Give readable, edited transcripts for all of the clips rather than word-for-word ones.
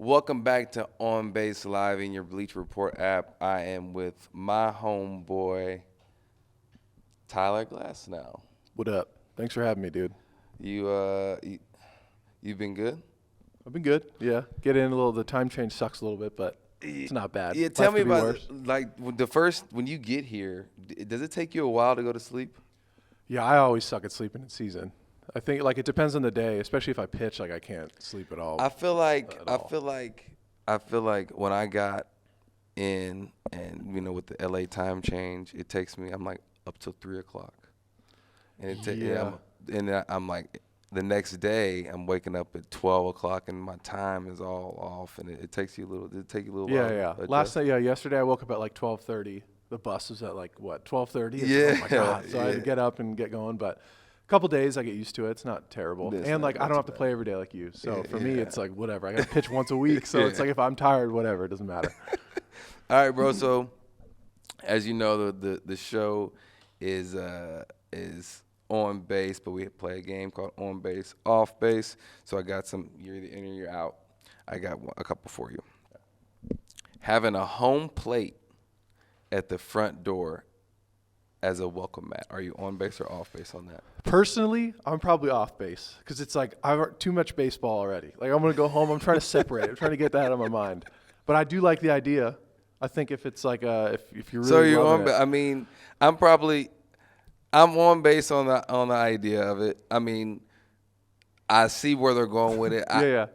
Welcome back to On Base Live in your Bleacher Report app. I am with my homeboy, Tyler Glasnow. What up? Thanks for having me, dude. You've been good? I've been good. Yeah, get in a little. The time change sucks a little bit, but it's not bad. Yeah, tell me about when you get here. Does it take you a while to go to sleep? Yeah, I always suck at sleeping in season. I think it depends on the day, especially if I pitch. I can't sleep at all. I feel like when I got in, and with the LA time change, it takes me. I'm like up till 3:00, and I'm like the next day I'm waking up at 12:00 and my time is all off, and it takes you a little. Did it take you a little while? Yeah. Yesterday I woke up at 12:30. The bus was at 12:30. Yeah. Oh my god! So I had to get up and get going, but. Couple days I get used to it. It's not terrible. I don't have to play every day like you. So for me it's like whatever. I got to pitch once a week. So it's like if I'm tired, whatever, it doesn't matter. All right, bro. So as you know, the show is on base, but we play a game called on base, off base. So I got some, you're either in or you're out. I got a couple for you. Having a home plate at the front door as a welcome mat. Are you on base or off base on that? Personally, I'm probably off base because it's like I've heard too much baseball already. Like I'm going to go home. I'm trying to separate it. I'm trying to get that out of my mind. But I do like the idea. I think if it's like if you're really so you're on. it. I mean, I'm on base on the idea of it. I mean, I see where they're going with it. Yeah.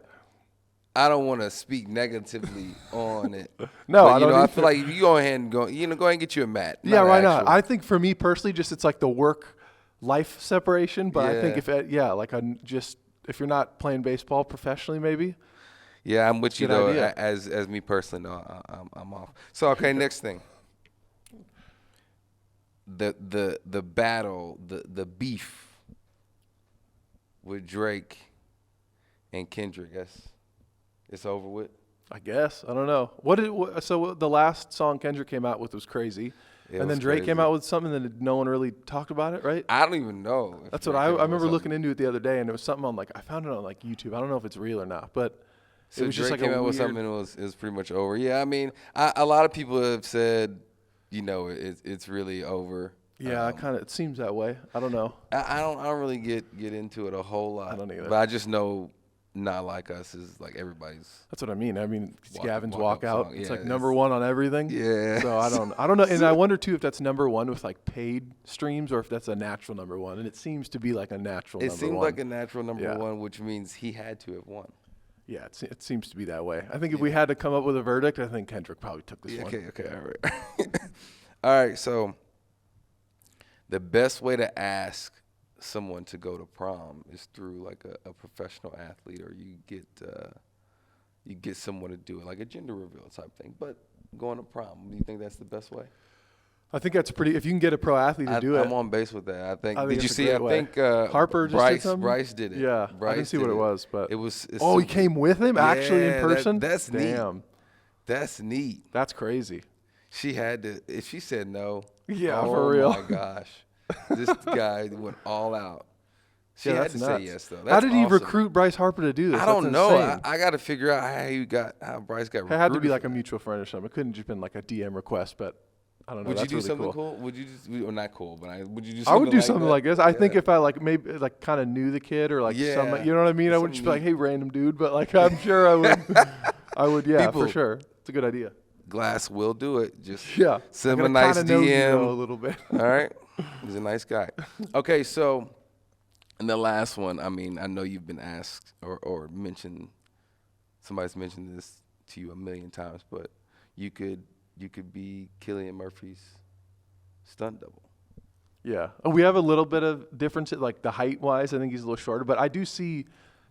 I don't want to speak negatively on it. No, but, I feel like if you go ahead and go ahead and get you a mat. Yeah, why not? I think for me personally, just it's like the work-life separation. But I think if you're not playing baseball professionally, maybe. Yeah, I'm with you though. Idea. As me personally, no, I'm off. So okay, next thing. The battle, the beef with Drake and Kendrick. It's over with. I guess. I don't know. So the last song Kendrick came out with was crazy. And then Drake came out with something that no one really talked about it, right? I don't even know. That's what I remember looking into it the other day, and it was something on I found it on YouTube. I don't know if it's real or not, but so it was Drake just came out with something and it was pretty much over. Yeah, I mean, a lot of people have said, it's really over. Yeah, it seems that way. I don't know. I don't really get into it a whole lot. I don't either. But I just know. Not like us is like everybody's. That's what I mean. Gavin's walkout. Yeah, it's like number one on everything. Yeah. So I don't know. And I wonder too if that's number one with paid streams or if that's a natural number one. And it seems to be like a natural number one. It seemed like a natural number one, which means he had to have won. Yeah, it seems to be that way. I think if we had to come up with a verdict, I think Kendrick probably took this one. Okay, all right. All right, so the best way to ask someone to go to prom is through a professional athlete, or you get someone to do it, like a gender reveal type thing. But going to prom, do you think that's the best way? I think that's if you can get a pro athlete to do it. I'm on base with that. I think did you see? I think Harper just did something? Bryce did it. Yeah, Bryce I didn't see what it was, but it was. He came with him actually in person. That's damn. Neat. That's neat. That's crazy. She had to. If she said no, yeah, for real. Oh my gosh. This guy went all out. She had to say yes, though. How did he recruit Bryce Harper to do this? I don't know. I got to figure out how Bryce got recruited. It had to be like a mutual friend or something. It couldn't just been like a DM request, but I don't know. Would you do really something cool? Would you just, or not cool, but would you do something I would do like something that? like this. I think if I maybe kind of knew the kid or some, you know what I mean? I wouldn't just be like, hey, random dude, but I'm sure I would. I would, yeah, for sure. It's a good idea. Glass will do it. Just send him a nice DM. A little bit. All right. He's a nice guy. Okay, so and the last one, I mean, I know you've been asked or mentioned, somebody's mentioned this to you a million times, but you could be Cillian Murphy's stunt double. Yeah. We have a little bit of difference, like the height-wise. I think he's a little shorter, but I do see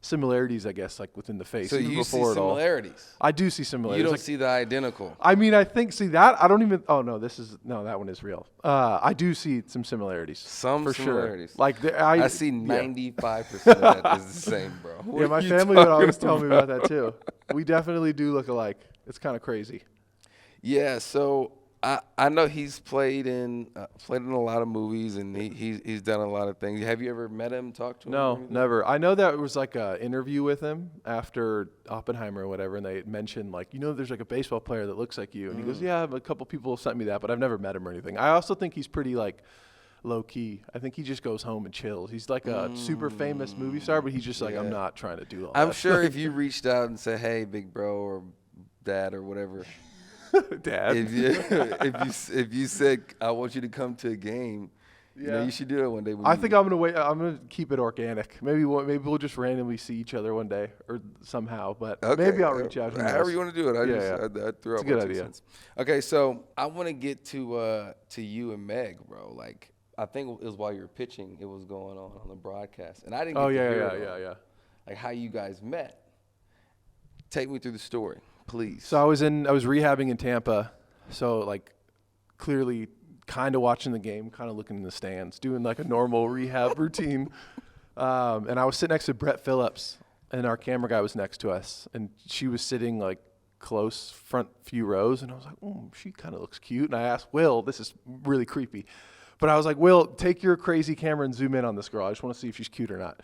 similarities, I guess, within the face. So you see similarities? I do see similarities. You don't see the identical. I mean, I think, that, I don't even, that one is real. I do see some similarities. Some for similarities. Sure. I see 95% of that is the same, bro. Yeah, my family would always tell me about that, too. We definitely do look alike. It's kind of crazy. Yeah, so I know he's played in a lot of movies, and he's done a lot of things. Have you ever met him, talked to him? No, never. I know that it was like an interview with him after Oppenheimer or whatever, and they mentioned like, there's like a baseball player that looks like you, and he goes, yeah, a couple people sent me that, but I've never met him or anything. I also think he's pretty like low key. I think he just goes home and chills. He's like a super famous movie star, but he's just like, I'm not trying to do all that. I'm sure if you reached out and said, hey, big bro or dad or whatever. Dad. If you said I want you to come to a game, you should do it one day. I think I'm gonna wait. I'm gonna keep it organic. Maybe we'll just randomly see each other one day or somehow. But maybe I'll reach out. However you want to do it. I threw up. It's a good idea. Okay, so I want to get to you and Meg, bro. Like I think it was while you were pitching, it was going on the broadcast, and I didn't. Yeah. Like how you guys met. Take me through the story, please. So I was rehabbing in Tampa, so like clearly kind of watching the game, kind of looking in the stands, doing like a normal rehab routine. And I was sitting next to Brett Phillips, and our camera guy was next to us, and she was sitting like close front few rows, and I was like, she kind of looks cute. And I asked Will, this is really creepy, but I was like, Will, take your crazy camera and zoom in on this girl. I just want to see if she's cute or not.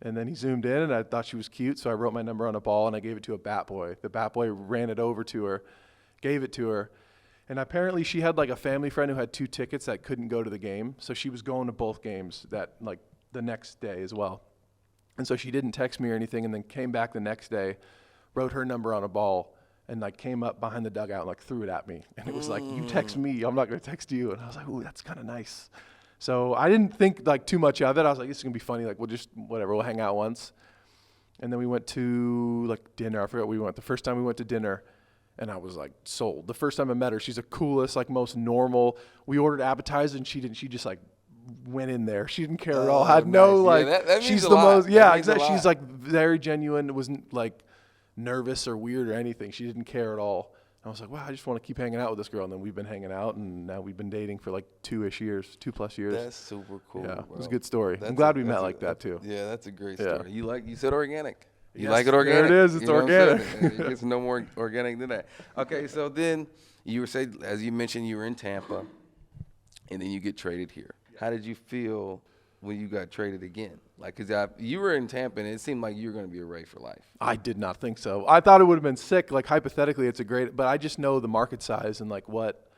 And then he zoomed in, and I thought she was cute, so I wrote my number on a ball, and I gave it to a bat boy. The bat boy ran it over to her, gave it to her, and apparently she had like a family friend who had 2 tickets that couldn't go to the game, so she was going to both games that like the next day as well. And so she didn't text me or anything, and then came back the next day, wrote her number on a ball, and like came up behind the dugout and like threw it at me. And it was like, you text me, I'm not going to text you. And I was like, ooh, that's kind of nice. So I didn't think like too much of it. I was like, this is gonna be funny. Like we'll hang out once. And then we went to like dinner. I forgot where we went. The first time we went to dinner, and I was like sold. The first time I met her, she's the coolest, like most normal. We ordered appetizers, and she didn't. She just like went in there. She didn't care at all. Had no like. That she's the most. Yeah, exactly. She's like very genuine. Wasn't like nervous or weird or anything. She didn't care at all. I was like, wow, I just want to keep hanging out with this girl. And then we've been hanging out, and now we've been dating for like 2+ years. That's super cool. Yeah, bro. It was a good story. I'm glad we met like that too. Yeah, that's a great story. You said organic. You Yes, like it organic. There it is. It's organic. It gets no more organic than that. Okay, so then you were saying, as you mentioned, you were in Tampa, and then you get traded here. How did you feel when you got traded again? Like, because you were in Tampa, and it seemed like you were going to be a Ray for life. I did not think so. I thought it would have been sick. Like, hypothetically, it's a great – but I just know the market size and, like, what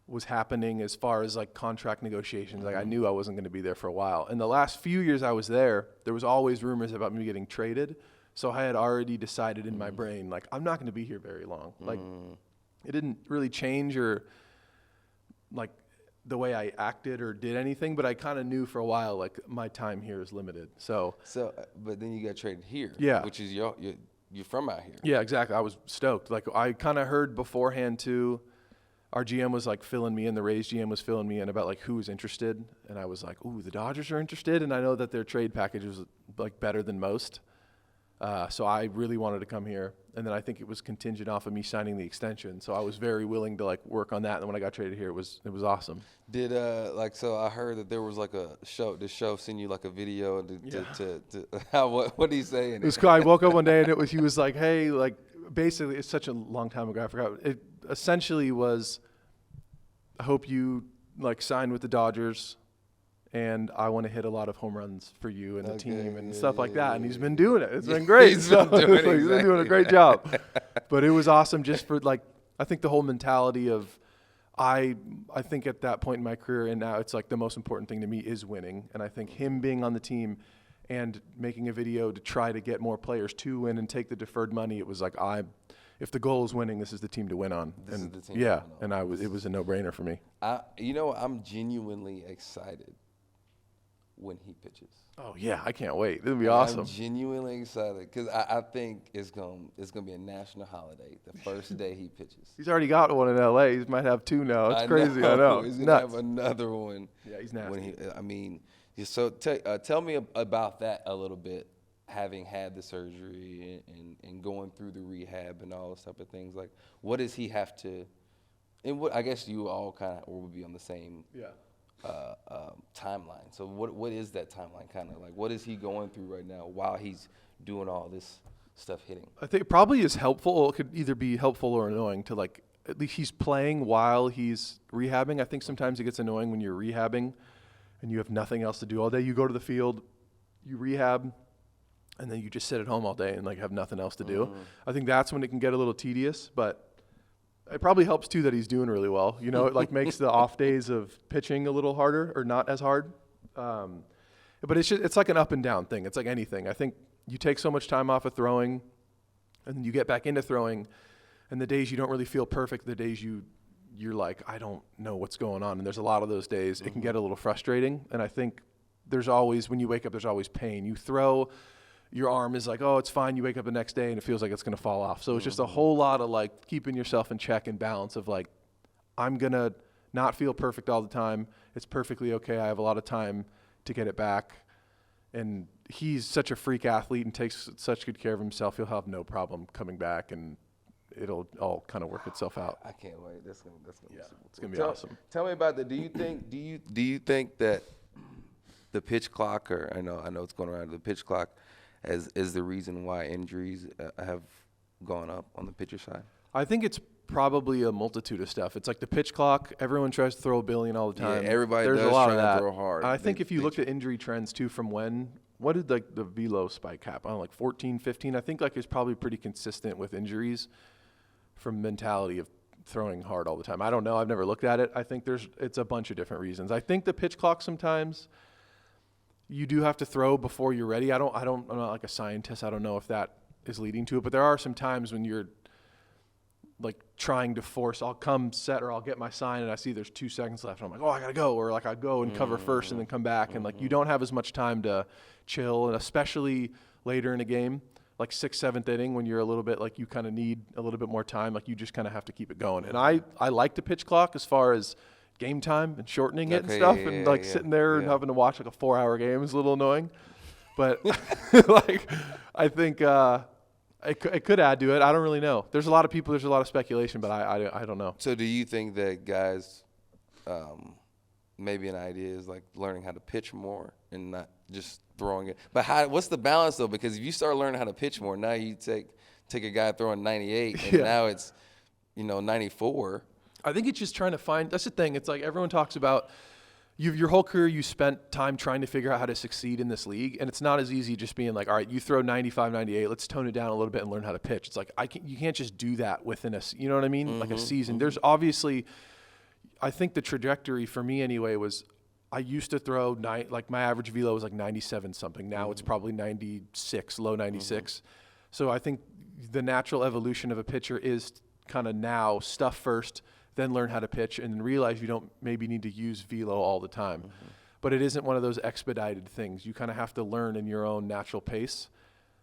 was happening as far as, like, contract negotiations. Like, I knew I wasn't going to be there for a while. And the last few years I was there was always rumors about me getting traded. So I had already decided in my brain, like, I'm not going to be here very long. Like, it didn't really change or, like – the way I acted or did anything, but I kind of knew for a while, like, my time here is limited. So, but then you got traded here. Yeah. Which is you're from out here. Yeah, exactly. I was stoked. Like, I kind of heard beforehand too. Our GM was like filling me in. The Rays GM was filling me in about like who was interested, and I was like, ooh, the Dodgers are interested, and I know that their trade package was like better than most. So I really wanted to come here, and then I think it was contingent off of me signing the extension. So I was very willing to like work on that. And when I got traded here, it was awesome. Did so I heard that there was like a show. The show sent you like a video what did he say? It was cool. I woke up one day and he was like, hey, like basically it's such a long time ago. I forgot. It essentially was, I hope you like sign with the Dodgers. And I want to hit a lot of home runs for you and the team and stuff like that. And he's been doing it. It's been great. He's been doing a great job. But it was awesome just for like, I think the whole mentality of, I think at that point in my career and now it's like the most important thing to me is winning. And I think him being on the team and making a video to try to get more players to win and take the deferred money, it was like, if the goal is winning, this is the team to win on. This is the team. Yeah. And it was a no-brainer for me. I'm genuinely excited when he pitches. Oh yeah, I can't wait. It'll be awesome. I'm genuinely excited because I think it's gonna be a national holiday the first day he pitches. He's already got one in LA. He might have 2 now. It's crazy. I know. He's gonna have another one. Yeah, he's nasty. So tell me about that a little bit. Having had the surgery and going through the rehab and all those type of things, like what does he have to? And what I guess you all kind of will be on the same. Yeah. Timeline. So what is that timeline kind of like? What is he going through right now while he's doing all this stuff hitting? I think it probably is helpful. It could either be helpful or annoying to like at least he's playing while he's rehabbing. I think sometimes it gets annoying when you're rehabbing and you have nothing else to do all day. You go to the field, you rehab, and then you just sit at home all day and like have nothing else to do. I think that's when it can get a little tedious, but it probably helps too that he's doing really well. You know, it like makes the off days of pitching a little harder or not as hard. But it's like an up and down thing. It's like anything. I think you take so much time off of throwing and then you get back into throwing, and the days you don't really feel perfect, the days you're like, I don't know what's going on. And there's a lot of those days. It can get a little frustrating. And I think there's always, when you wake up, there's always pain. You throw, your arm is like, oh, it's fine. You wake up the next day and it feels like it's going to fall off. So it's just a whole lot of like keeping yourself in check and balance of like, I'm going to not feel perfect all the time. It's perfectly okay. I have a lot of time to get it back. And he's such a freak athlete and takes such good care of himself. He'll have no problem coming back, and it'll all kind of work itself out. I can't wait. That's gonna be super it's gonna be awesome. Tell me about that. Do you think that the pitch clock, or I know it's going around, the pitch clock is the reason why injuries have gone up on the pitcher side? I think it's probably a multitude of stuff. It's like the pitch clock. Everyone tries to throw a billion all the time. Yeah, everybody There's does a lot try of that. to throw hard. I think if you looked at injury trends too from what did like the velo spike happen? I don't know, like 14, 15. I think like it's probably pretty consistent with injuries from mentality of throwing hard all the time. I don't know. I've never looked at it. I think it's a bunch of different reasons. I think the pitch clock sometimes you do have to throw before you're ready. I'm not like a scientist. I don't know if that is leading to it, but there are some times when you're like trying to force, I'll come set or I'll get my sign and I see there's 2 seconds left and I'm like, oh, I gotta go. Or like I go and cover first and then come back. And like you don't have as much time to chill, and especially later in a game, like 6th, 7th inning, when you're a little bit like you kind of need a little bit more time, like you just kind of have to keep it going. And I like the pitch clock as far as game time and shortening it and stuff, and like sitting there and having to watch like a 4-hour game is a little annoying. But like I think it could add to it. I don't really know. There's a lot of people. There's a lot of speculation, but I don't know. So do you think that guys, maybe an idea is like learning how to pitch more and not just throwing it? But what's the balance though? Because if you start learning how to pitch more, now you take a guy throwing 98 and now it's 94. I think it's just trying to find. That's the thing. It's like everyone talks about. Your whole career, you spent time trying to figure out how to succeed in this league, and it's not as easy just being like, all right, you throw 95, 98, let's tone it down a little bit and learn how to pitch. It's like you can't just do that within you know what I mean? Like a season. There's obviously, I think the trajectory for me anyway was I used to throw like my average velo was like 97 something. Now it's probably 96, low 96. So I think the natural evolution of a pitcher is kind of now stuff first, then learn how to pitch, and then realize you don't maybe need to use velo all the time. But it isn't one of those expedited things. You kind of have to learn in your own natural pace.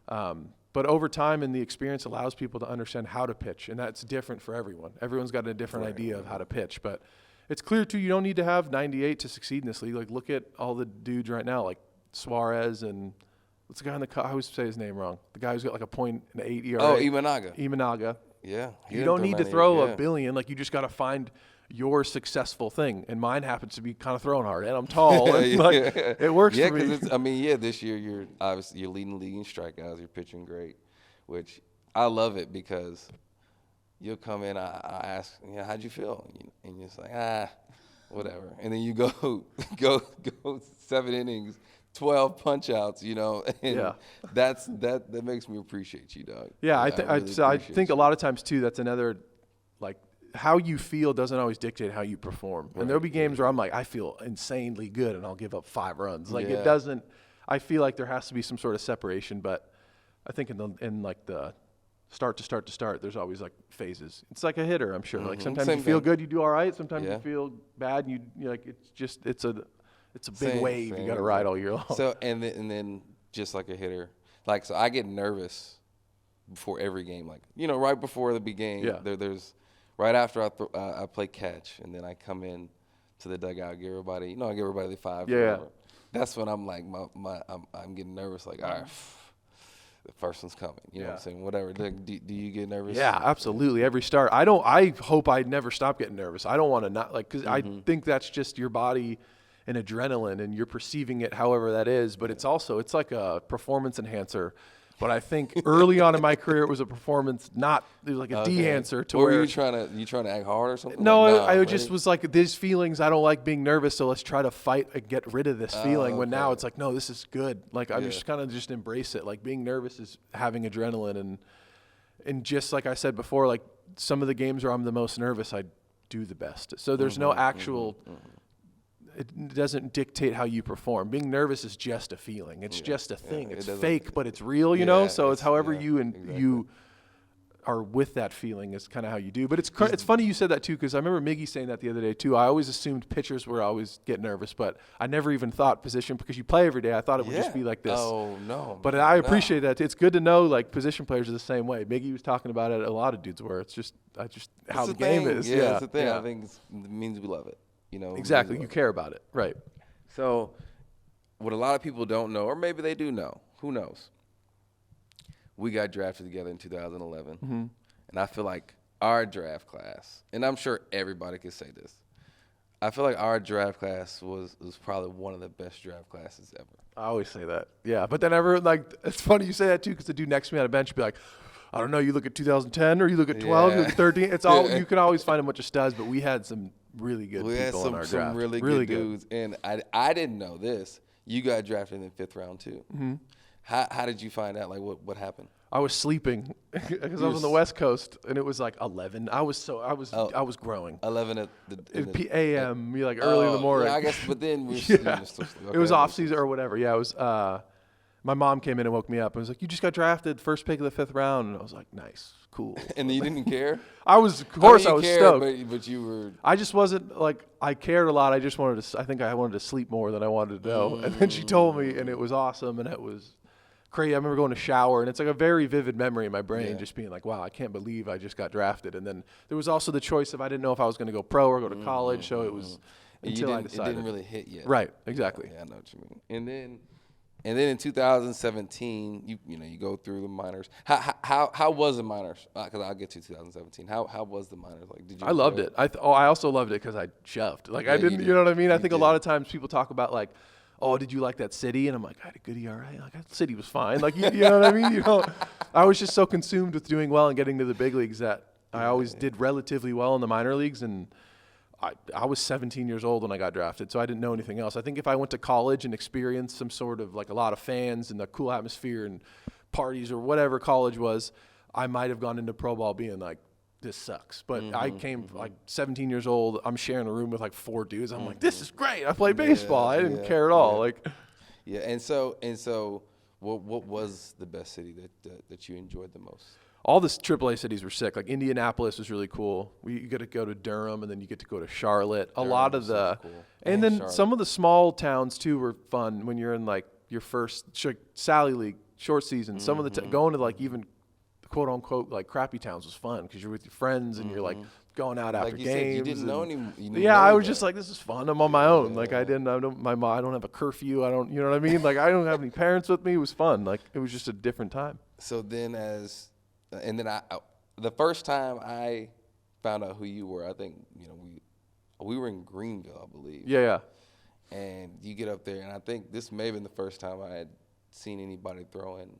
But over time, and the experience allows people to understand how to pitch, and that's different for everyone. Everyone's got a different idea of how to pitch. But it's clear, too, you don't need to have 98 to succeed in this league. Like, look at all the dudes right now, like Suarez and what's the guy in the I always say his name wrong. The guy who's got like a .8 ERA. Oh, Imanaga. Yeah. You don't need to throw a billion. Like, you just got to find your successful thing. And mine happens to be kind of throwing hard. And I'm tall. And like, it works for me. This year you're leading the league in strikeouts. You're pitching great, which I love it because you'll come in, I ask, how'd you feel? And you're just like, whatever. And then you go 7 innings, 12 punch outs, and that makes me appreciate you, dog. Yeah, I think a lot of times too, that's another, like, how you feel doesn't always dictate how you perform. And there'll be games where I'm like, I feel insanely good and I'll give up 5 runs. Like it doesn't, I feel like there has to be some sort of separation, but I think in like the start to start, there's always like phases. It's like a hitter, I'm sure. Like sometimes you feel good, you do all right. Sometimes you feel bad, and you like, it's a big wave you got to ride all year long. So and then just like a hitter, like, so I get nervous before every game, like right before the beginning. Yeah. There's right after I play catch, and then I come in to the dugout, give everybody, I give everybody the 5. Yeah. That's when I'm like I'm getting nervous. Like, all right, the first one's coming. You know what I'm saying? Whatever. Like, do you get nervous? Yeah, absolutely. Every start. I hope I never stop getting nervous. I don't want to not, like, because I think that's just your body and adrenaline, and you're perceiving it however that is. But it's like a performance enhancer But I think early on in my career, it was a performance, not it was like a de-answer to or where were you trying to act hard or something? No, like, I just was like, these feelings, I don't like being nervous, so let's try to fight and get rid of this feeling. When now it's like, no, this is good. Like I'm just kind of just embrace it. Like being nervous is having adrenaline, and just like I said before, like some of the games where I'm the most nervous, I do the best. So there's no actual. It doesn't dictate how you perform. Being nervous is just a feeling. It's just a thing. It's fake, but it's real, you know? So it's however you are with that feeling is kind of how you do. But it's funny you said that too, because I remember Miggy saying that the other day too. I always assumed pitchers were always get nervous, but I never even thought position, because you play every day. I thought it would just be like this. Oh, no. But I appreciate that. It's good to know like position players are the same way. Miggy was talking about it. A lot of dudes were. It's just how the game is. Yeah, it's the thing. I think it means we love it. You know, exactly. You care about it. Right. So what a lot of people don't know, or maybe they do know, who knows? We got drafted together in 2011. And I feel like our draft class, and I'm sure everybody could say this, I feel like our draft class was probably one of the best draft classes ever. I always say that. Yeah. But then everyone, like, it's funny you say that too, because the dude next to me on a bench would be like, I don't know, you look at 2010 or you look at 12, you look at 13. It's all you can always find a bunch of studs, but we had some really good people in our draft. Some really good dudes. And I didn't know this. You got drafted in the 5th round too. How did you find out? Like what happened? I was sleeping because I was on the West Coast, and it was like 11. I was growing. 11 at the a.m. Like early in the morning. Yeah, I guess. But then it was off season or whatever. Yeah, it was. My mom came in and woke me up and was like, "You just got drafted, first pick of the 5th round," and I was like, "Nice, cool." And you didn't care? I was stoked. But you were. I just wasn't like I cared a lot. I just wanted to. I think I wanted to sleep more than I wanted to know. And then she told me, and it was awesome, and it was crazy. I remember going to shower, and it's like a very vivid memory in my brain, just being like, "Wow, I can't believe I just got drafted." And then there was also the choice of I didn't know if I was going to go pro or go to college, so it was until I decided. It didn't really hit yet. Right. Exactly. Yeah, I know what you mean. And then in 2017, you go through the minors. How was the minors? Because I'll get to 2017. How was the minors? Like, did you? I loved it. I also loved it because I shoved. Like I didn't. You know what I mean? I think a lot of times people talk about like, oh, did you like that city? And I'm like, I had a good ERA. Like that city was fine. Like you know what I mean? I was just so consumed with doing well and getting to the big leagues that I always did relatively well in the minor leagues. And I was 17 years old when I got drafted, so I didn't know anything else. I think if I went to college and experienced some sort of like a lot of fans and the cool atmosphere and parties or whatever college was, I might have gone into pro ball being like, this sucks. But I came like 17 years old. I'm sharing a room with like 4 dudes. I'm like, this is great. I play baseball. I didn't care at all. Like, yeah. And so, what was the best city that you enjoyed the most? All the AAA cities were sick. Like Indianapolis was really cool. You get to go to Durham, and then you get to go to Charlotte. A lot of the, cool. and then Charlotte. Some of the small towns too were fun when you're in like your first Sally League short season. Some of the going to like even quote unquote like crappy towns was fun because you're with your friends and you're like going out after games. Said you didn't know any. I was just like, this is fun. I'm on my own. Like I don't have a curfew. I don't. You know what I mean? Like I don't have any parents with me. It was fun. Like it was just a different time. So then the first time I found out who you were, I think, we were in Greenville, I believe. Yeah. And you get up there, and I think this may have been the first time I had seen anybody throwing,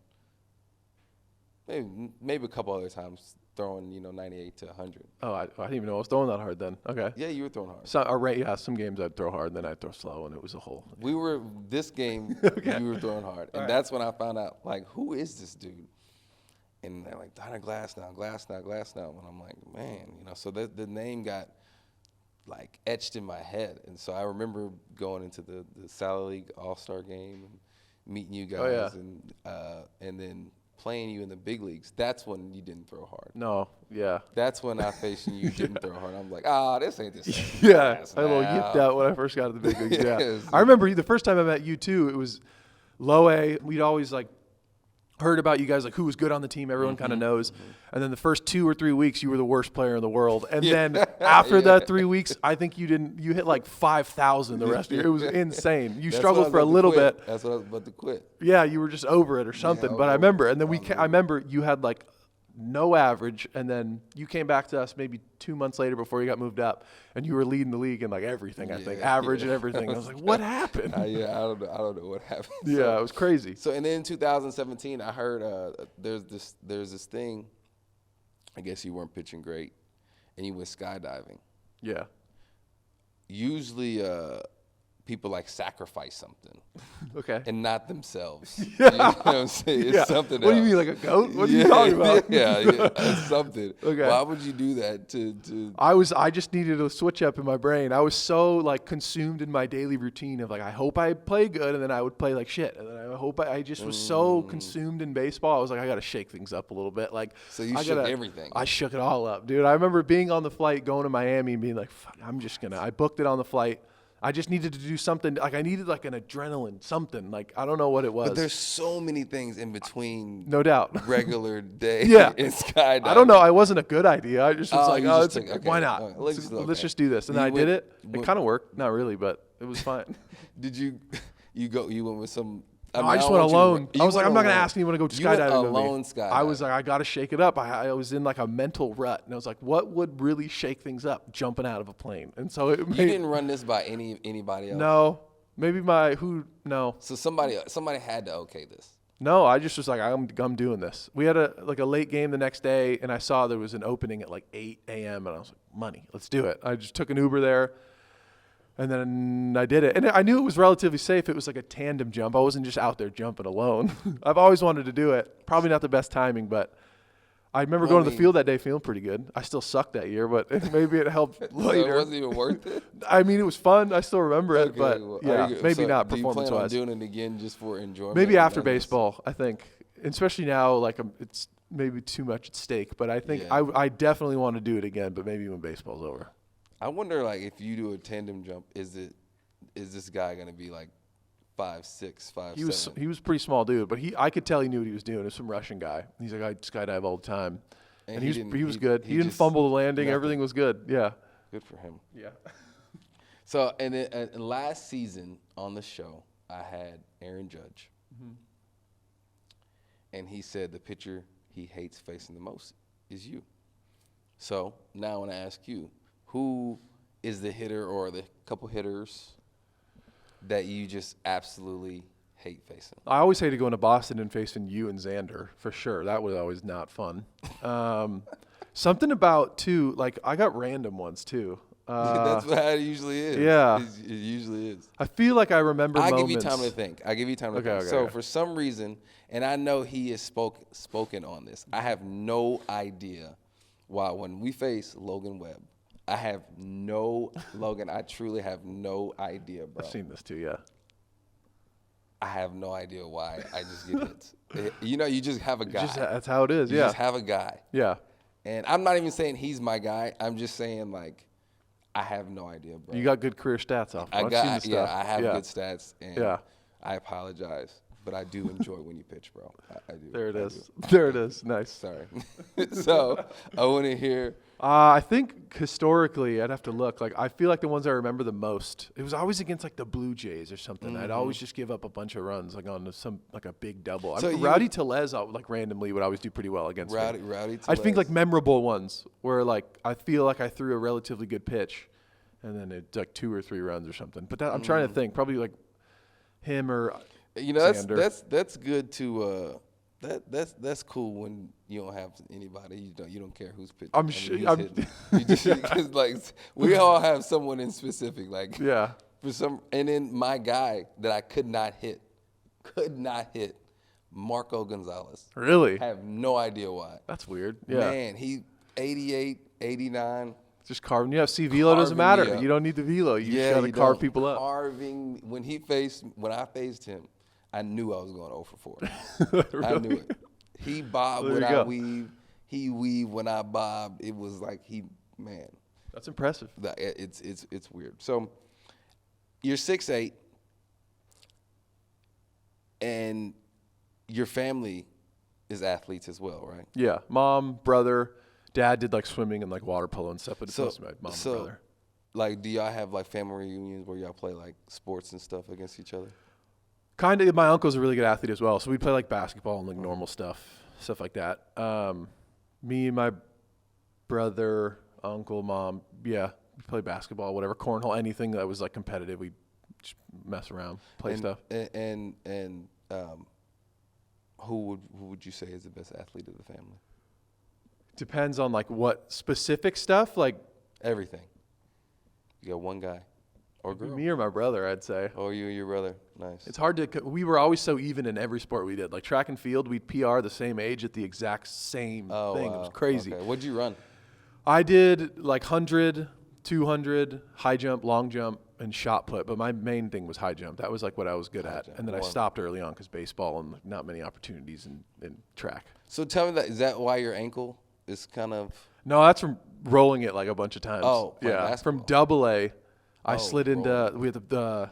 maybe a couple other times, throwing, 98 to 100. Oh, I didn't even know I was throwing that hard then. Okay. Yeah, you were throwing hard. So, some games I'd throw hard, and then I'd throw slow, and it was a whole. This game, you were throwing hard. And that's when I found out, like, who is this dude? And they're like, Tyler Glasnow. And I'm like, man, so the name got like etched in my head. And so I remember going into the Sally League All-Star game and meeting you guys and then playing you in the big leagues. That's when you didn't throw hard. No, yeah. That's when I faced you didn't throw hard. I'm like, this ain't this. Yeah, I little yipped out when I first got to the big leagues. Yeah. I remember the first time I met you too, it was low A. We'd always like heard about you guys, like who was good on the team. Everyone kind of knows. And then the first 2 or 3 weeks, you were the worst player in the world. And then after that 3 weeks, I think you hit like 5,000 the rest of the year. It was insane. You struggled for a little bit. That's what I was about to quit. Yeah, you were just over it or something. But I remember, and then I remember you had like no average, and then you came back to us maybe 2 months later before you got moved up, and you were leading the league in like everything. I think average and everything. I was like, what happened? I don't know what happened. Yeah, So, it was crazy. So and then in 2017, I heard there's this thing. I guess you weren't pitching great, and you went skydiving. Yeah. Usually, people like sacrifice something. Okay. And not themselves. Yeah. You know what I'm saying? It's something What else. do you mean, like a goat? What are you talking about? Yeah, it's something. Okay. Why would you do that to I just needed a switch up in my brain. I was so like consumed in my daily routine of like, I hope I play good, and then I would play like shit. And then I just was so consumed in baseball. I was like, I got to shake things up a little bit. Like, So you shook everything. I shook it all up, dude. I remember being on the flight going to Miami and being like, fuck, I booked it on the flight. I just needed to do something. Like, I needed like an adrenaline, something. Like, I don't know what it was. But there's so many things in between. No doubt. Regular day. Yeah. And skydiving. I don't know. It wasn't a good idea. I just was like, you oh, just took- okay. why not? Okay. Let's just do this. And then I did it. It kind of worked. Not really, but it was fine. Did you went with some? No, I just went alone. I was like, I'm not going to ask anyone to go skydiving. You went with me. alone skydiving. I was like, I got to shake it up. I was in like a mental rut. And I was like, what would really shake things up? Jumping out of a plane. And so You didn't run this by anybody else? No. Maybe no. So somebody had to okay this. No, I just was like, I'm doing this. We had a late game the next day, and I saw there was an opening at like 8 a.m., and I was like, money, let's do it. I just took an Uber there, and then I did it. And I knew it was relatively safe. It was like a tandem jump. I wasn't just out there jumping alone. I've always wanted to do it. Probably not the best timing, but I remember going to the field that day feeling pretty good. I still sucked that year, but maybe it helped later. So it wasn't even worth it? I mean, it was fun. I still remember it, but maybe not performance-wise. Do you plan on doing doing it again just for enjoyment? Maybe after baseball, I think. Especially now, like it's maybe too much at stake. But I think I definitely want to do it again, but maybe when baseball's over. I wonder, like, if you do a tandem jump, is this guy going to be like 5'6", 5'7"? He was a pretty small dude, but I could tell he knew what he was doing. It was some Russian guy. He's like, I skydive all the time. And he was good. He didn't fumble the landing. Nothing. Everything was good. Yeah. Good for him. Yeah. So, and then last season on the show, I had Aaron Judge. Mm-hmm. And he said the pitcher he hates facing the most is you. So now I want to ask you, who is the hitter or the couple hitters that you just absolutely hate facing? I always hated going to Boston and facing you and Xander, for sure. That was always not fun. Something about, too, like I got random ones, too. That's what it usually is. Yeah. It usually is. I feel like I remember moments. I'll give you time to think. Okay, so for some reason, and I know he has spoken on this, I have no idea why when we face Logan Webb, Logan, I truly have no idea, bro. I've seen this too, yeah. I have no idea why I just get hits. You just have a guy. That's how it is, You yeah. just have a guy. Yeah. And I'm not even saying he's my guy. I'm just saying, like, I have no idea, bro. You got good career stats off. I have good stats, and Yeah. I apologize, but I do enjoy when you pitch, bro. I do. There it is. There it is. Nice. Sorry. So I want to hear. I think historically, I'd have to look. Like I feel like the ones I remember the most, it was always against like the Blue Jays or something. I'd always just give up a bunch of runs, like on a big double. So Rowdy Tellez, like randomly, would always do pretty well against Rowdy me. Tellez. I think like memorable ones where like I feel like I threw a relatively good pitch, and then it's like 2 or 3 runs or something. But I'm trying to think, probably like him or Xander. That's good to. That's cool when you don't have anybody. You don't care who's pitching. I'm sure. Because like we all have someone in specific. Like Yeah. and then my guy that I could not hit, Marco Gonzalez. Really? I have no idea why. That's weird. Yeah. Man, he 88, 89. Just carving. Yeah. See, velo doesn't matter. Yeah. You don't need the velo. You just got to carve people up. Carving. When I faced him, I knew I was going 0 for 4. Really? I knew it. He bobbed when I weaved. He weaved when I bobbed. It was like man. That's impressive. It's weird. So you're 6'8", and your family is athletes as well, right? Yeah. Mom, brother, dad did like swimming and like water polo and stuff, but it's mostly my mom and brother. Like, do y'all have like family reunions where y'all play like sports and stuff against each other? Kind of. My uncle's a really good athlete as well, so we play like basketball and like normal stuff like that. Me and my brother, uncle, mom, we play basketball, whatever, cornhole, anything that was like competitive. We just mess around, play stuff. And who would you say is the best athlete of the family? Depends on like what specific stuff, like everything. You got one guy or girl. Me or my brother, I'd say. Oh, you and your brother. Nice. It's hard to. We were always so even in every sport we did. Like track and field, we'd PR the same age at the exact same thing. Wow. It was crazy. Okay. What'd you run? I did like 100, 200, high jump, long jump, and shot put. But my main thing was high jump. That was like what I was good at. And then I stopped early on because baseball and not many opportunities in track. So tell me is that why your ankle is kind of? No, that's from rolling it like a bunch of times. Oh, yeah. Basketball. From AA, I slid into we had the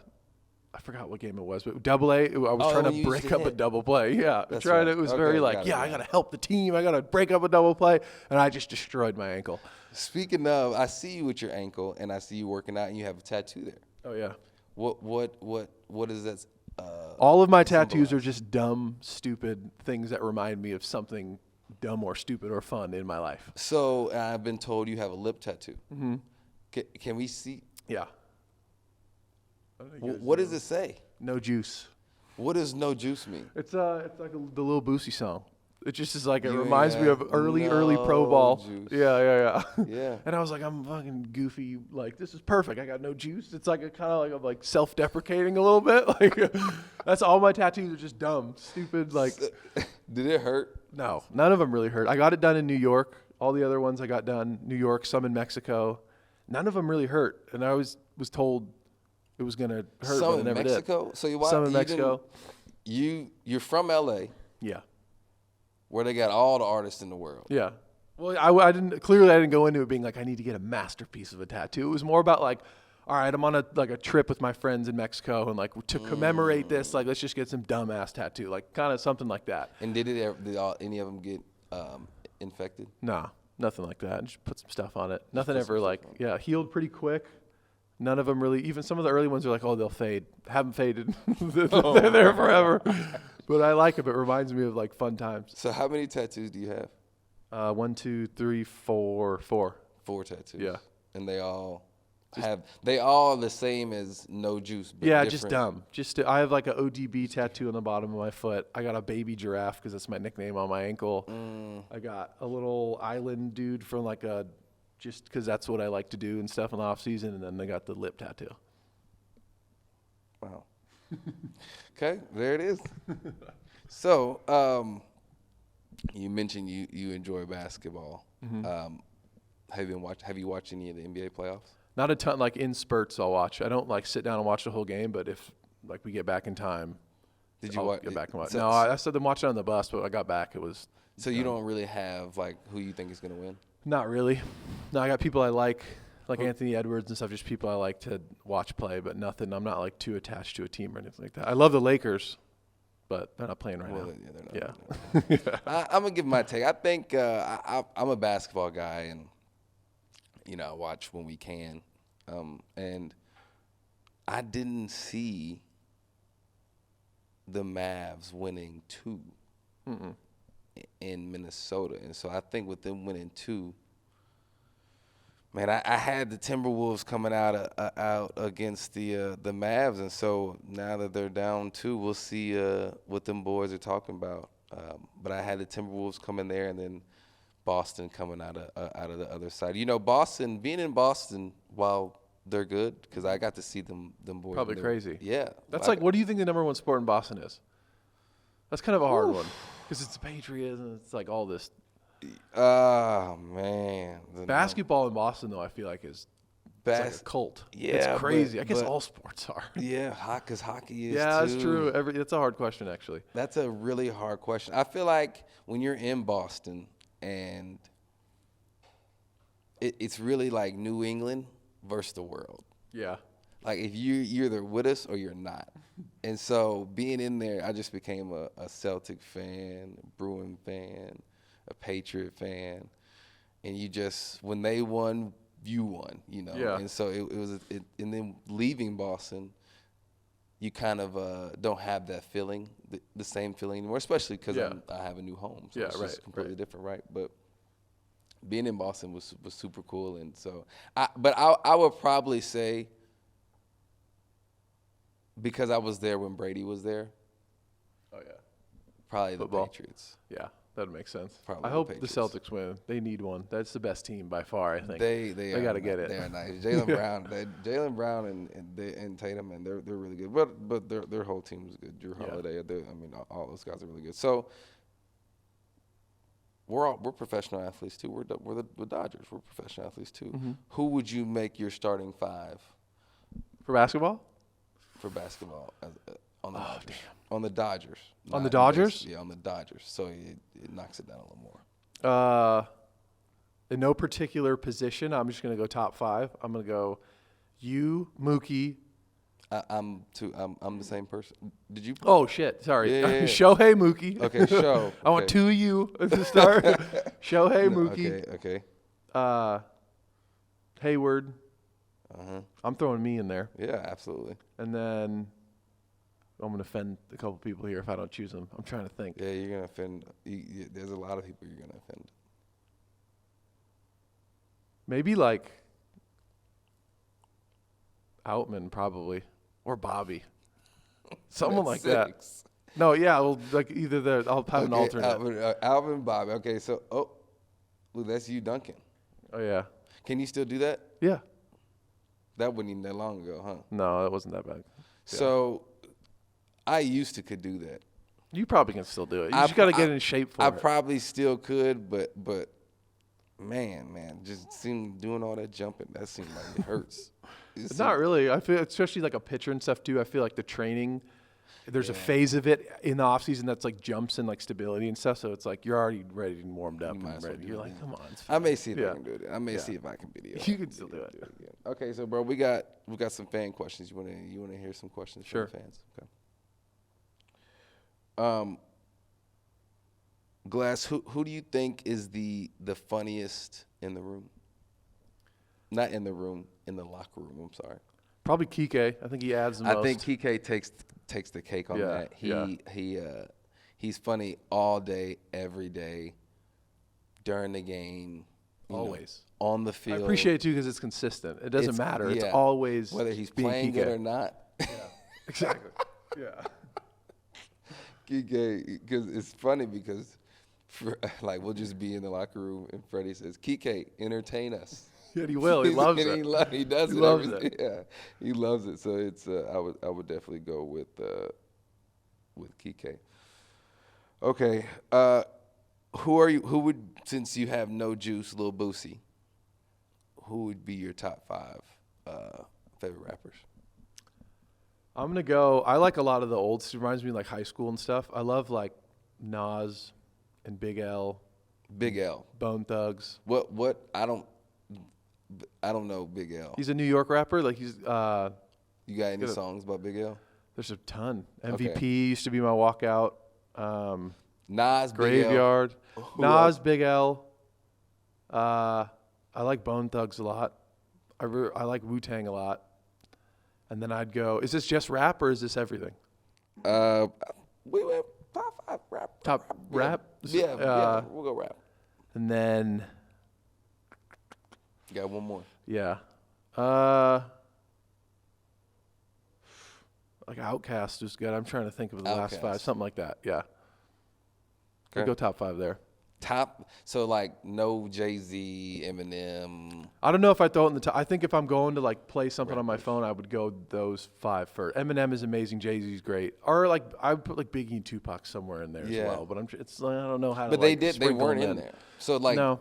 I forgot what game it was, but AA. I was trying to break up a double play. Yeah, that's right. It was very like, I got to help the team. I got to break up a double play, and I just destroyed my ankle. Speaking of, I see you with your ankle, and I see you working out, and you have a tattoo there. Oh yeah. What is that? All of my tattoos are just dumb, stupid things that remind me of something dumb or stupid or fun in my life. So I've been told you have a lip tattoo. Mm-hmm. Can we see? Yeah. What does it say? No juice. What does no juice mean? It's like the Lil Boosie song. It just is like, it reminds me of early pro ball. Juice. Yeah. Yeah. And I was like, I'm fucking goofy. Like, this is perfect. I got no juice. It's like a kind of like I'm like self-deprecating a little bit. Like, that's all my tattoos are just dumb, stupid. Like, did it hurt? No, none of them really hurt. I got it done in New York. All the other ones I got done New York, some in Mexico. None of them really hurt. And I was told it was gonna hurt, some but it in never Mexico? did. So some in Mexico. You're from LA. Yeah. Where they got all the artists in the world. Yeah. Well, I didn't go into it being like I need to get a masterpiece of a tattoo. It was more about like, all right, I'm on a trip with my friends in Mexico, and like to commemorate this, like let's just get some dumbass tattoo, like kind of something like that. And did any of them get infected? Nah, nothing like that. Just put some stuff on it. Nothing ever like healed pretty quick. None of them really. Even some of the early ones are like, oh, they'll fade. Haven't faded. They're there forever. But I like it. It reminds me of like fun times. So how many tattoos do you have? 1, 2, 3, 4. 4 tattoos. Yeah. And they all the same as no juice. But yeah, different. just dumb. I have like an ODB tattoo on the bottom of my foot. I got a baby giraffe because that's my nickname on my ankle. I got a little island dude from like just because that's what I like to do and stuff in the off season, and then I got the lip tattoo. Wow. Okay, there it is. So, you mentioned you enjoy basketball. Mm-hmm. Have you watched any of the NBA playoffs? Not a ton. Like in spurts, I'll watch. I don't like sit down and watch the whole game, but if like we get back in time, get back and watch? No, I said them watch it on the bus, but I got back. It was. So you don't really have like who you think is going to win? Not really. No, I got people I like Anthony Edwards and stuff, just people I like to watch play, but nothing. I'm not like too attached to a team or anything like that. I love the Lakers, but they're not playing right now. Yeah, they're not. I'm going to give my take. I think I'm a basketball guy, and, I watch when we can. And I didn't see the Mavs winning 2. In Minnesota, and so I think with them winning 2, man, I had the Timberwolves coming out against the Mavs, and so now that they're down 2, we'll see what them boys are talking about. But I had the Timberwolves coming there, and then Boston coming out of the other side. Boston being in Boston while they're good, because I got to see them boys. Probably crazy. Yeah, that's like, what do you think the number 1 sport in Boston is? That's kind of a hard one. Because it's the Patriots and it's like all this. Oh, man. Basketball in Boston, though, I feel like is like a cult. Yeah. It's crazy. I guess all sports are. Yeah, because hockey is Yeah, too. That's true. That's a hard question, actually. That's a really hard question. I feel like when you're in Boston and it's really like New England versus the world. Yeah. Like if you're either with us or you're not. And so being in there, I just became a Celtic fan, a Bruin fan, a Patriot fan. And you just, when they won, you won, Yeah. And so it was, and then leaving Boston, you kind of don't have that feeling, the same feeling anymore, especially because I have a new home. So it's just completely different, right? But being in Boston was super cool, and so I would probably say because I was there when Brady was there. Oh yeah, Probably Football. the Patriots. yeah, that makes sense. Probably I hope the the Patriots. Celtics win. They need one. That's the best team by far. I think They got to get it. They're nice. Jaylen Brown and Tatum, and they're really good. But their whole team is good. Drew Holiday. I mean, all those guys are really good. So we're professional athletes too. We're the Dodgers. We're professional athletes too. Mm-hmm. Who would you make your starting five For basketball? for basketball on the Oh, Dodgers? damn. On the Dodgers. On the Not Dodgers? yeah, on the Dodgers. So it knocks it down a little more. In no particular position, I'm just going to go top 5. I'm going to go you, Mookie. I'm the same person. Did you? Oh, shit. Sorry. Yeah. Shohei, Mookie. Okay, show. I want Okay. 2 you to start. Shohei, No, Mookie. Okay. Hayward. Uh-huh. I'm throwing me in there. Yeah, absolutely. And then I'm going to offend a couple people here if I don't choose them. I'm trying to think. Yeah, you're gonna offend. There's a lot of people you're gonna offend. Maybe like Outman probably. Or Bobby. Someone like That's that. 6. No, yeah, well, like either there. I'll have an alternate. Alvin, Bobby. Okay, so look, that's you, Duncan. Oh, yeah. Can you still do that? Yeah. That wasn't even that long ago, huh? No, that wasn't that bad. So I used to could do that. You probably can still do it. You I just got to pr- get I- in shape for I it. probably still could, but man, just doing all that jumping, that seemed like it hurts. It's not really. I feel, especially like a pitcher and stuff too. I feel like the training, there's a phase of it in the off season that's like jumps and like stability and stuff. So it's like you're already ready and warmed up You might and as well ready. do You're it like, then. come on. It's I may see if Yeah. I can do it. I may Yeah. see if I can video. You can still do it. again. Okay, so bro, we got some fan questions. You wanna hear some questions Sure. from the fans? Okay. Glass, who do you think is the funniest in the room? Not in the room, in the locker room. I'm sorry. Probably Kike. I think he adds the most. I think Kike takes the cake on Yeah, that. He's funny all day, every day, during the game. you know, Always. on the I field. appreciate it too because it's consistent. It doesn't matter. It's always whether he's being playing Kike. it or not. Exactly. Yeah. Kike, because it's funny because like we'll just be in the locker room and Freddie says, "Kike, entertain us." Yeah, he will. He loves And it. he does He it. loves every- it. Yeah, he loves it. So it's I would definitely go with Kike. Okay, who would, since you have no juice, Lil Boosie, who would be your top 5 favorite rappers? I'm gonna go. I like a lot of the old. It reminds me of like high school and stuff. I love like Nas and Big L, Big L. Bone Thugs. What I don't know Big L. He's a New York rapper. Like he's You got any Good. songs about Big L? there's a ton. Okay. MVP used to be my walkout. Nas, Big L. Graveyard. Who Nas, else? Big L. I like Bone Thugs a lot. I like Wu-Tang a lot. And then I'd go, is this just rap or is this everything? We went top 5 rap. Top rap? Yeah, we'll go rap. And then, Got one more. yeah. Like Outkast is good. I'm trying to think of the last 5. Outkast. Something like that. Yeah. Okay. I'd go top 5 there. So like no Jay-Z, Eminem. I don't know if I throw it in the top. I think if I'm going to like play something on my phone, I would go those 5 first. Eminem is amazing. Jay-Z's great. Or like I would put like Biggie and Tupac somewhere in there as Yeah. well. But it's I don't know how to. But like, they sprinkle weren't them in there. So like No.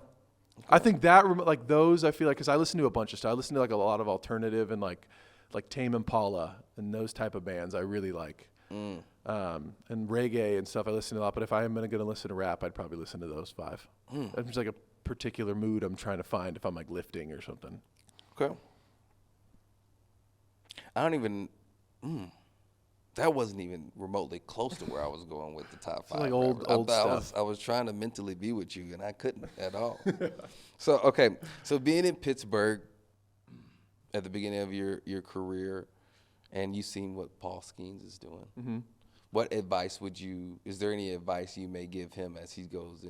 I think that like those I feel like because I listen to a bunch of stuff. I listen to like a lot of alternative and like Tame Impala and those type of bands I really like. And reggae and stuff I listen to a lot. But if I am going to listen to rap, I'd probably listen to those 5. It's just like a particular mood I'm trying to find if I'm like lifting or something. Okay. I don't even. That wasn't even remotely close to where I was going with the top 5. like old stuff. I was trying to mentally be with you, and I couldn't at all. So being in Pittsburgh at the beginning of your career, and you seen what Paul Skenes is doing. What advice is there any advice you may give him as he goes?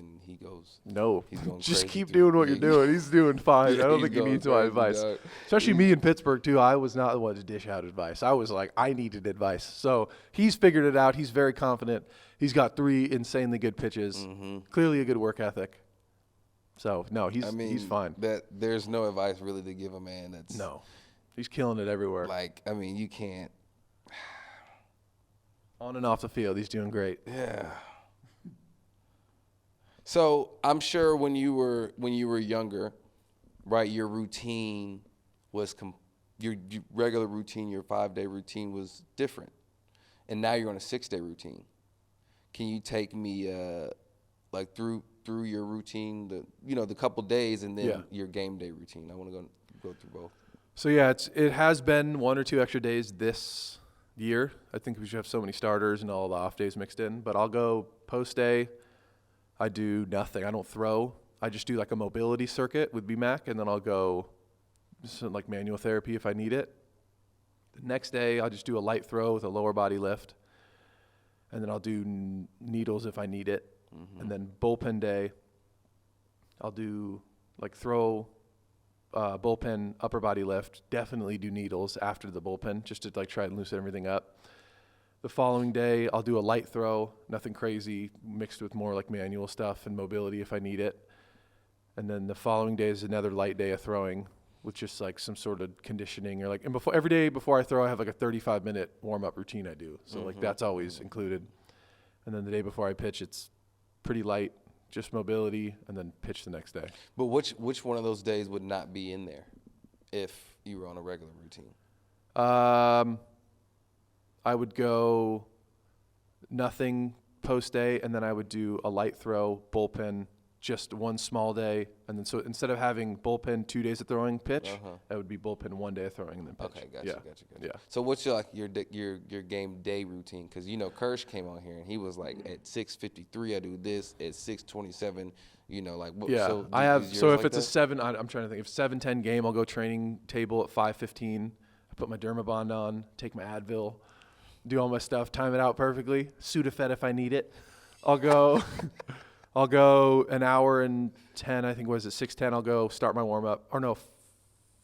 No. He's going Just crazy keep doing what you're doing. He's doing fine. Yeah, I don't he's think he going needs my crazy, advice. dog. Especially me in Pittsburgh, too. I was not the one to dish out advice. I was like, I needed advice. So he's figured it out. He's very confident. He's got 3 insanely good pitches. Mm-hmm. Clearly a good work ethic. So, no, he's fine. There's no advice really to give a man that's... No. He's killing it everywhere. Like, I mean, you can't... On and off the field, he's doing great. Yeah. So I'm sure when you were younger, right, your routine was your regular routine, your 5-day routine was different, and now you're on a 6-day routine. Can you take me like through your routine, the couple days, and then your game day routine? I want to go through both. So yeah, it has been 1 or 2 extra days this year. I think we should have so many starters and all the off days mixed in. But I'll go post day. I do nothing. I don't throw. I just do like a mobility circuit with BMAC, and then I'll go some like manual therapy if I need it. The next day, I'll just do a light throw with a lower body lift, and then I'll do needles if I need it. Mm-hmm. And then bullpen day, I'll do like throw, bullpen, upper body lift, definitely do needles after the bullpen just to like try and loosen everything up. The following day, I'll do a light throw, nothing crazy, mixed with more like manual stuff and mobility if I need it. And then the following day is another light day of throwing with just like some sort of conditioning or like, and every day before I throw, I have like a 35-minute warm-up routine I do. So like that's always included. And then the day before I pitch, it's pretty light, just mobility, and then pitch the next day. But which one of those days would not be in there if you were on a regular routine? I would go nothing post day, and then I would do a light throw, bullpen, just one small day, and then so instead of having bullpen 2 days of throwing pitch, that would be bullpen 1 day of throwing and then pitch. Okay, gotcha. Yeah. So what's your game day routine? Because Kirsch came on here and he was like at 6:53 I do this, at 6:27 like what? Yeah, So I have. So if like it's a 7, I'm trying to think. If 7:10 game, I'll go training table at 5:15. I put my Dermabond on, take my Advil, do all my stuff, time it out perfectly. Sudafed if I need it. I'll go. I'll go an hour and 10. I think was it 6:10. I'll go start my warm up. Or no,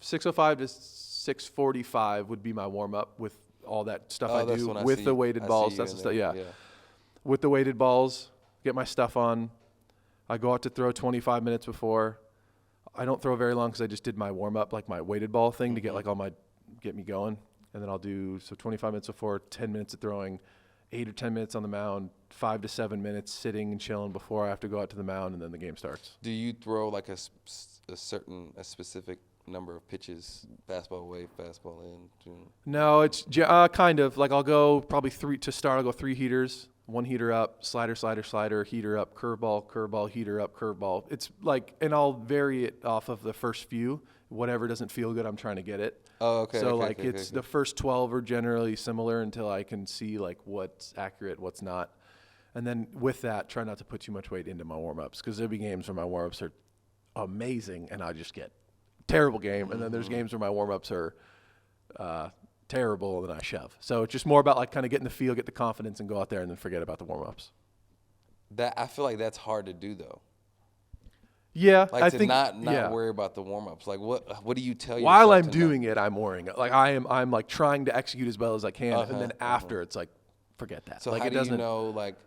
6:05 to 6:45 would be my warm up with all that stuff I do with the weighted balls. That's the stuff. Yeah, with the weighted balls, get my stuff on. I go out to throw 25 minutes before. I don't throw very long because I just did my warm up, like my weighted ball thing to get like get me going. And then I'll do 25 minutes before, 10 minutes of throwing, 8 or 10 minutes on the mound, 5 to 7 minutes sitting and chilling before I have to go out to the mound, and then the game starts. Do you throw like a specific number of pitches, fastball away, fastball in? No, it's kind of like I'll go probably 3 to start. I'll go 3 heaters, 1 heater up, slider, heater up, curveball, heater up, curveball. It's like, and I'll vary it off of the first few. Whatever doesn't feel good, I'm trying to get it. Oh, okay. So okay, the first 12 are generally similar until I can see like what's accurate, what's not. And then with that, try not to put too much weight into my warm-ups because there'll be games where my warm-ups are amazing and I just get terrible game. And then there's games where my warm-ups are terrible and then I shove. So it's just more about like kind of getting the feel, get the confidence, and go out there and then forget about the warm-ups. I feel like that's hard to do though. Yeah, like I to think not worry about the warm-ups. Like what do you tell yourself? While I'm doing it, I'm worrying. Like I'm like trying to execute as well as I can, and then after it's like forget that. So like how do you know, like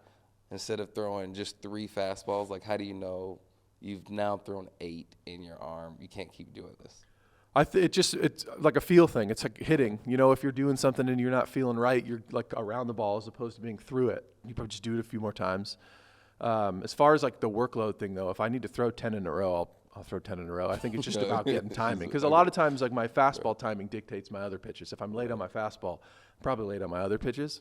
instead of throwing just 3 fastballs, like how do you know you've now thrown 8 in your arm? You can't keep doing this. It's like a feel thing. It's like hitting. If you're doing something and you're not feeling right, you're like around the ball as opposed to being through it. You probably just do it a few more times. As far as like the workload thing though, if I need to throw 10 in a row, I'll throw 10 in a row. I think it's just about getting timing because a lot of times like my fastball timing dictates my other pitches. If I'm late on my fastball, I'm probably late on my other pitches.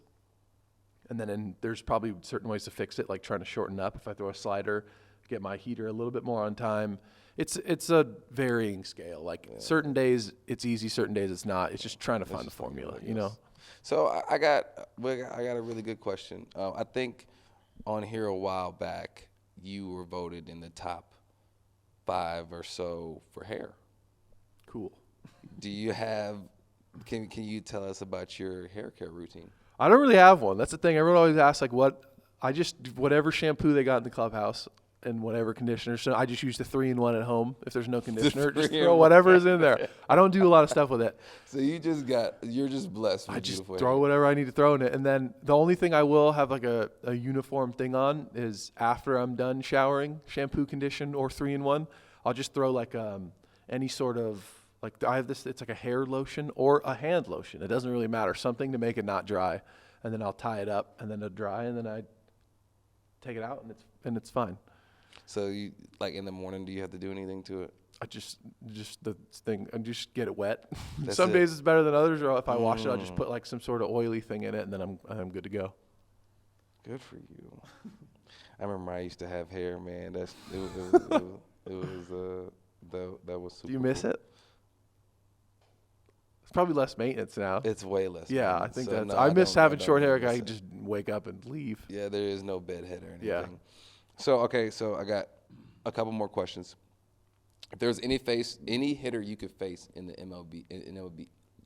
And then there's probably certain ways to fix it, like trying to shorten up. If I throw a slider, get my heater a little bit more on time. It's a varying scale. Like certain days it's easy, certain days it's not. It's just trying to find the formula, So I got a really good question. I think on here a while back, you were voted in the top 5 or so for hair. Cool. Do you have? Can you tell us about your hair care routine? I don't really have one. That's the thing. Everyone always asks, like, whatever shampoo they got in the clubhouse and whatever conditioner. So I just use the 3-in-1 at home. If there's no conditioner, just throw whatever is in there. I don't do a lot of stuff with it. So you're just blessed. I just throw whatever I need to throw in it. And then the only thing I will have like a uniform thing on is after I'm done showering, shampoo, condition, or 3-in-1, I'll just throw like any sort of, like I have this, it's like a hair lotion or a hand lotion. It doesn't really matter. Something to make it not dry. And then I'll tie it up and then it'll dry and then I take it out and it's fine. So you, like in the morning, do you have to do anything to it? I just the thing, I just get it wet. That's Some it. days it's better than others, or if I wash it, I'll just put like some sort of oily thing in it, and then I'm good to go. Good for you. I remember I used to have hair, man. That was super. Do you miss cool. it? It's probably less maintenance now. It's way less. Yeah, maintenance. I think So that's. no, I miss having don't short hair. miss I it. can just wake up and leave. Yeah, there is no bedhead or anything. Yeah. So I got a couple more questions. If there's any hitter you could face in the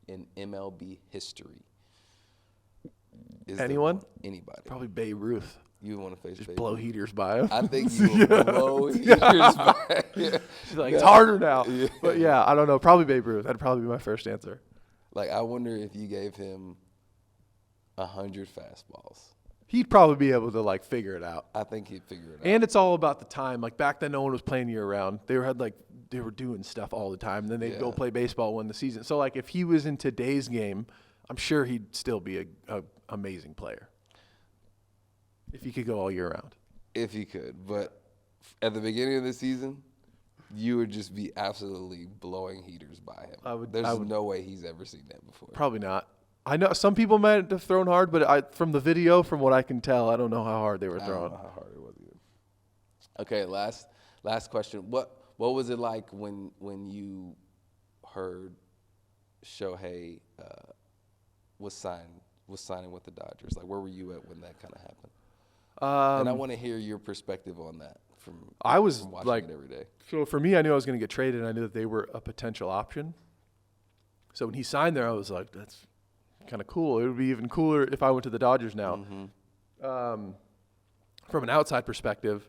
in MLB history, is there Anyone? one? Anybody? Probably Babe Ruth. You want to face? Just Babe blow Ruth? heaters by him. I think you will blow heaters by. Yeah. She's like, it's harder now. Yeah. But yeah, I don't know. Probably Babe Ruth. That'd probably be my first answer. Like, I wonder if you gave him 100 fastballs. He'd probably be able to like figure it out. I think he'd figure it out. And it's all about the time. Like back then, no one was playing year round. They were doing stuff all the time. And then they'd go Yeah. play baseball when the season. So like if he was in today's game, I'm sure he'd still be a amazing player. If he could go all year round. If he could, but at the beginning of the season, you would just be absolutely blowing heaters by him. There's no way he's ever seen that before. Probably not. I know some people might have thrown hard, but from the video, from what I can tell, I don't know how hard they were I throwing. don't know how hard it was either. Okay, last question. What was it like when you heard Shohei was signing with the Dodgers? Like, where were you at when that kind of happened? And I want to hear your perspective on that from watching like, it every day. So for me, I knew I was going to get traded, and I knew that they were a potential option. So when he signed there, I was like, that's kind of cool. It would be even cooler if I went to the Dodgers now. Mm-hmm. From an outside perspective,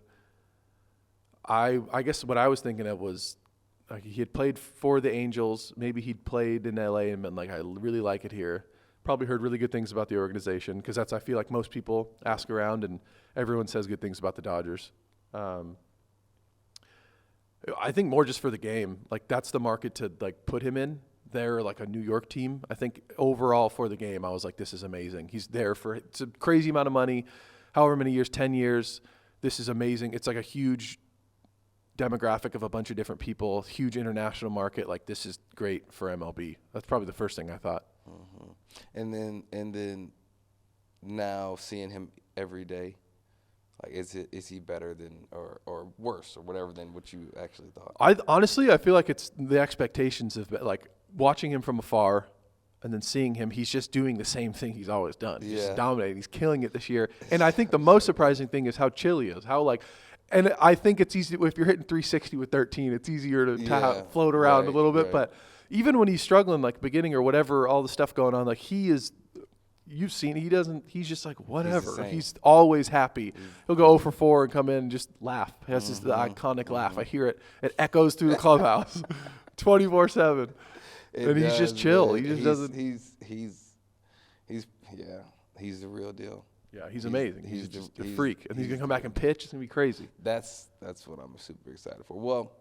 I guess what I was thinking of was like he had played for the Angels. Maybe he'd played in LA and been like, I really like it here. Probably heard really good things about the organization because I feel like most people ask around and everyone says good things about the Dodgers. I think more just for the game. Like that's the market to like put him in. They're like a New York team. I think overall for the game, I was like, this is amazing. He's there it's a crazy amount of money, however many years, 10 years. This is amazing. It's like a huge demographic of a bunch of different people, huge international market. Like this is great for MLB. That's probably the first thing I thought. Mm-hmm. And then now seeing him every day, like is he better than or worse or whatever than what you actually thought? I feel like it's the expectations of like watching him from afar and then seeing him, he's just doing the same thing he's always done. He's just dominating. He's killing it this year. And I think the most surprising thing is how chill he is. And I think it's easy if you're hitting 360 with 13, it's easier to float around a little bit. Right. But even when he's struggling, like beginning or whatever, all the stuff going on, like he's just like, whatever. He's always happy. He'll go 0 for 4 and come in and just laugh. He has the iconic laugh. I hear it. It echoes through the clubhouse 24/7. And he's just chill. He just doesn't. He's the real deal. Yeah, he's amazing. He's just a freak. And he's going to come back and pitch. It's going to be crazy. That's what I'm super excited for. Well,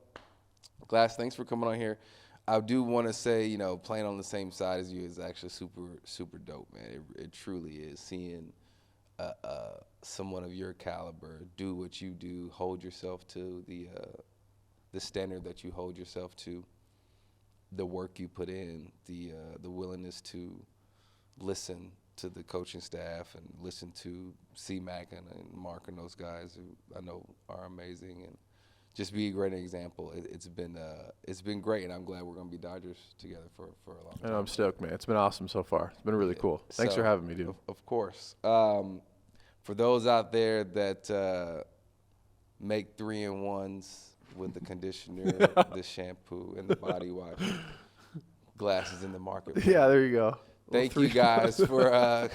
Glass, thanks for coming on here. I do want to say, playing on the same side as you is actually super, super dope, man. It truly is. Seeing someone of your caliber do what you do, hold yourself to the standard that you hold yourself to, the work you put in, the willingness to listen to the coaching staff and listen to C-Mac and Mark and those guys who I know are amazing, and just be a great example. It's been great, and I'm glad we're going to be Dodgers together for a long time. And I'm stoked, man. It's been awesome so far. It's been really cool. Thanks for having me, dude. Of course. For those out there that make 3-in-1s with the conditioner, the shampoo, and the body wash, Glass is in the market. Yeah, there you go. Thank you guys for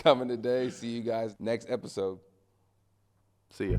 coming today. See you guys next episode. See ya.